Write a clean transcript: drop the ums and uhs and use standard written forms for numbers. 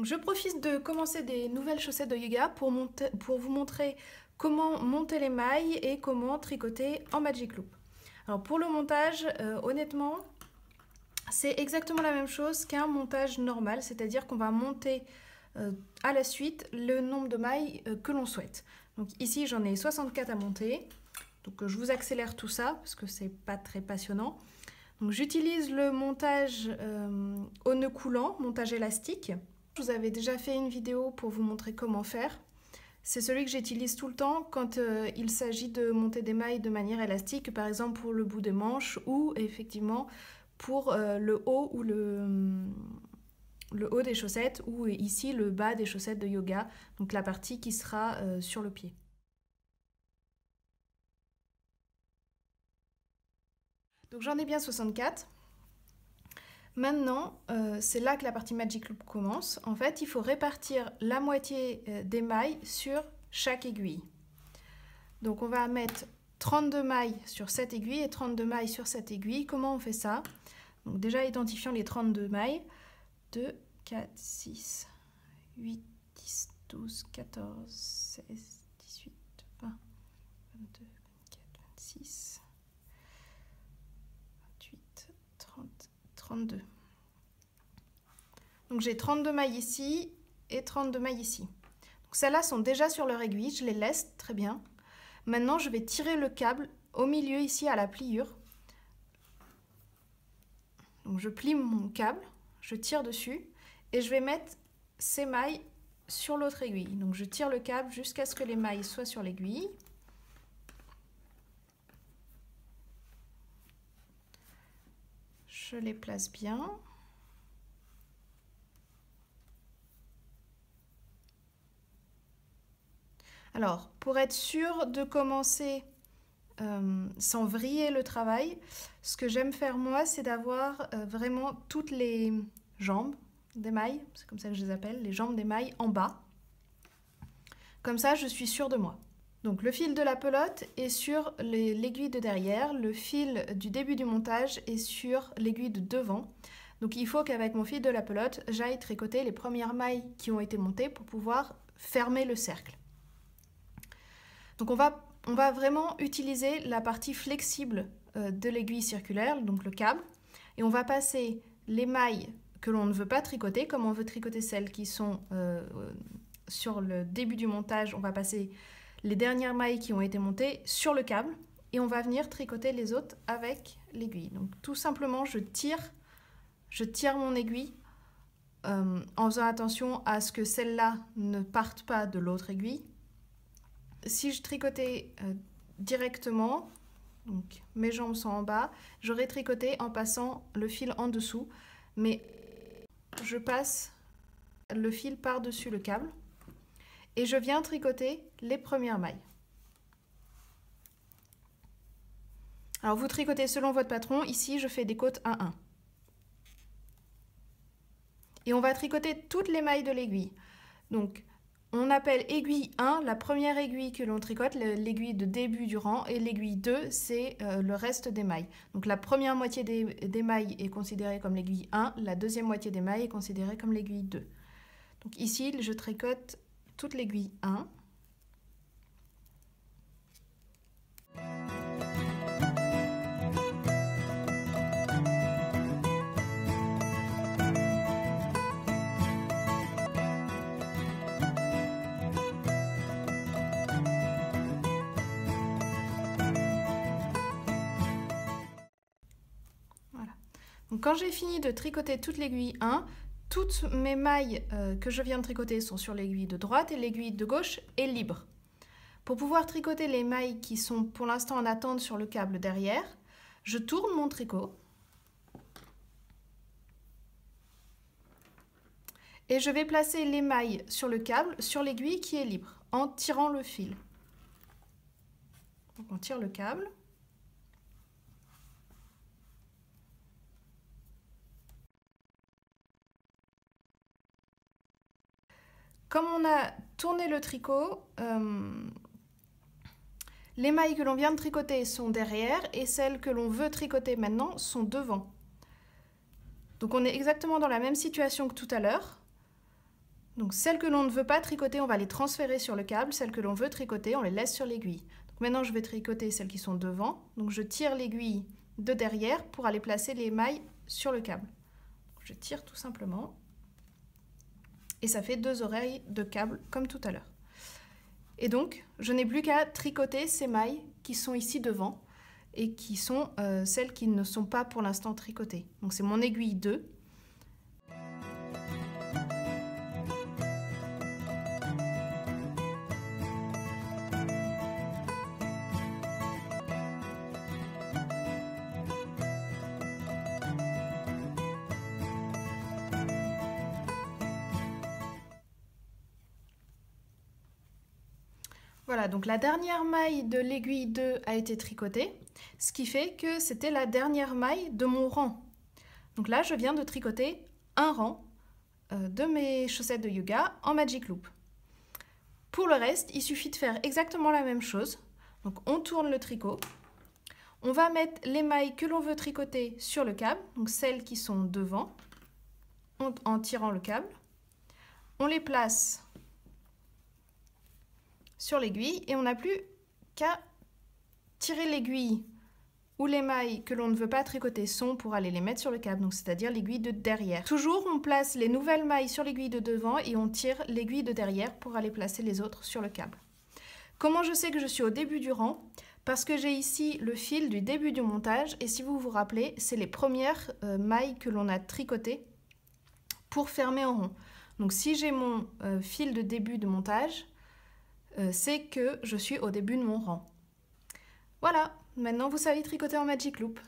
Je profite de commencer des nouvelles chaussettes de yoga pour vous montrer comment monter les mailles et comment tricoter en Magic Loop. Alors pour le montage, honnêtement, c'est exactement la même chose qu'un montage normal, c'est-à-dire qu'on va monter à la suite le nombre de mailles que l'on souhaite. Donc ici j'en ai 64 à monter, donc je vous accélère tout ça parce que c'est pas très passionnant. Donc j'utilise le montage au nœud coulant, montage élastique. Je vous avais déjà fait une vidéo pour vous montrer comment faire. C'est celui que j'utilise tout le temps quand il s'agit de monter des mailles de manière élastique, par exemple pour le bout des manches ou effectivement pour le haut ou le haut des chaussettes ou ici le bas des chaussettes de yoga, donc la partie qui sera sur le pied. Donc j'en ai bien 64. Maintenant, c'est là que la partie Magic Loop commence. En fait, il faut répartir la moitié des mailles sur chaque aiguille. Donc on va mettre 32 mailles sur cette aiguille et 32 mailles sur cette aiguille. Comment on fait ça? Donc déjà identifions les 32 mailles. 2, 4, 6, 8, 10, 12, 14, 16, 18, 20, 22, 24, 26, 28, 30, 32. Donc j'ai 32 mailles ici et 32 mailles ici. Donc celles-là sont déjà sur leur aiguille, je les laisse très bien. Maintenant je vais tirer le câble au milieu ici à la pliure. Donc je plie mon câble, je tire dessus et je vais mettre ces mailles sur l'autre aiguille. Donc je tire le câble jusqu'à ce que les mailles soient sur l'aiguille. Je les place bien. Alors, pour être sûr de commencer sans vriller le travail, ce que j'aime faire moi, c'est d'avoir vraiment toutes les jambes des mailles, c'est comme ça que je les appelle, les jambes des mailles en bas. Comme ça, je suis sûre de moi. Donc le fil de la pelote est sur l'aiguille de derrière, le fil du début du montage est sur l'aiguille de devant. Donc il faut qu'avec mon fil de la pelote, j'aille tricoter les premières mailles qui ont été montées pour pouvoir fermer le cercle. Donc on va vraiment utiliser la partie flexible de l'aiguille circulaire, donc le câble, et on va passer les mailles que l'on ne veut pas tricoter, comme on veut tricoter celles qui sont sur le début du montage, on va passer les dernières mailles qui ont été montées sur le câble et on va venir tricoter les autres avec l'aiguille. Donc tout simplement, je tire mon aiguille en faisant attention à ce que celle-là ne parte pas de l'autre aiguille. Si je tricotais directement, donc mes jambes sont en bas, j'aurais tricoté en passant le fil en dessous, mais je passe le fil par-dessus le câble et je viens tricoter les premières mailles. Alors vous tricotez selon votre patron, ici je fais des côtes 1-1. Et on va tricoter toutes les mailles de l'aiguille. Donc on appelle aiguille 1 la première aiguille que l'on tricote, l'aiguille de début du rang, et l'aiguille 2 c'est le reste des mailles. Donc la première moitié des mailles est considérée comme l'aiguille 1, la deuxième moitié des mailles est considérée comme l'aiguille 2. Donc ici je tricote toute l'aiguille 1. Voilà. Donc quand j'ai fini de tricoter toute l'aiguille 1, toutes mes mailles que je viens de tricoter sont sur l'aiguille de droite et l'aiguille de gauche est libre. Pour pouvoir tricoter les mailles qui sont pour l'instant en attente sur le câble derrière, je tourne mon tricot et je vais placer les mailles sur le câble, sur l'aiguille qui est libre, en tirant le fil. Donc on tire le câble. Comme on a tourné le tricot, les mailles que l'on vient de tricoter sont derrière et celles que l'on veut tricoter maintenant sont devant. Donc on est exactement dans la même situation que tout à l'heure. Donc celles que l'on ne veut pas tricoter, on va les transférer sur le câble. Celles que l'on veut tricoter, on les laisse sur l'aiguille. Donc maintenant, je vais tricoter celles qui sont devant. Donc je tire l'aiguille de derrière pour aller placer les mailles sur le câble. Je tire tout simplement. Et ça fait 2 oreilles de câble comme tout à l'heure. Et donc, je n'ai plus qu'à tricoter ces mailles qui sont ici devant et qui sont celles qui ne sont pas pour l'instant tricotées. Donc c'est mon aiguille 2. Voilà, donc la dernière maille de l'aiguille 2 a été tricotée, ce qui fait que c'était la dernière maille de mon rang. Donc là, je viens de tricoter un rang de mes chaussettes de yoga en Magic Loop. Pour le reste, il suffit de faire exactement la même chose. Donc on tourne le tricot, on va mettre les mailles que l'on veut tricoter sur le câble, donc celles qui sont devant, en tirant le câble. On les place sur l'aiguille et on n'a plus qu'à tirer l'aiguille où les mailles que l'on ne veut pas tricoter sont pour aller les mettre sur le câble, donc c'est-à-dire l'aiguille de derrière. Toujours, on place les nouvelles mailles sur l'aiguille de devant et on tire l'aiguille de derrière pour aller placer les autres sur le câble. Comment je sais que je suis au début du rang? Parce que j'ai ici le fil du début du montage et si vous vous rappelez, c'est les premières mailles que l'on a tricotées pour fermer en rond. Donc si j'ai mon fil de début de montage, c'est que je suis au début de mon rang. Voilà, maintenant vous savez tricoter en Magic Loop.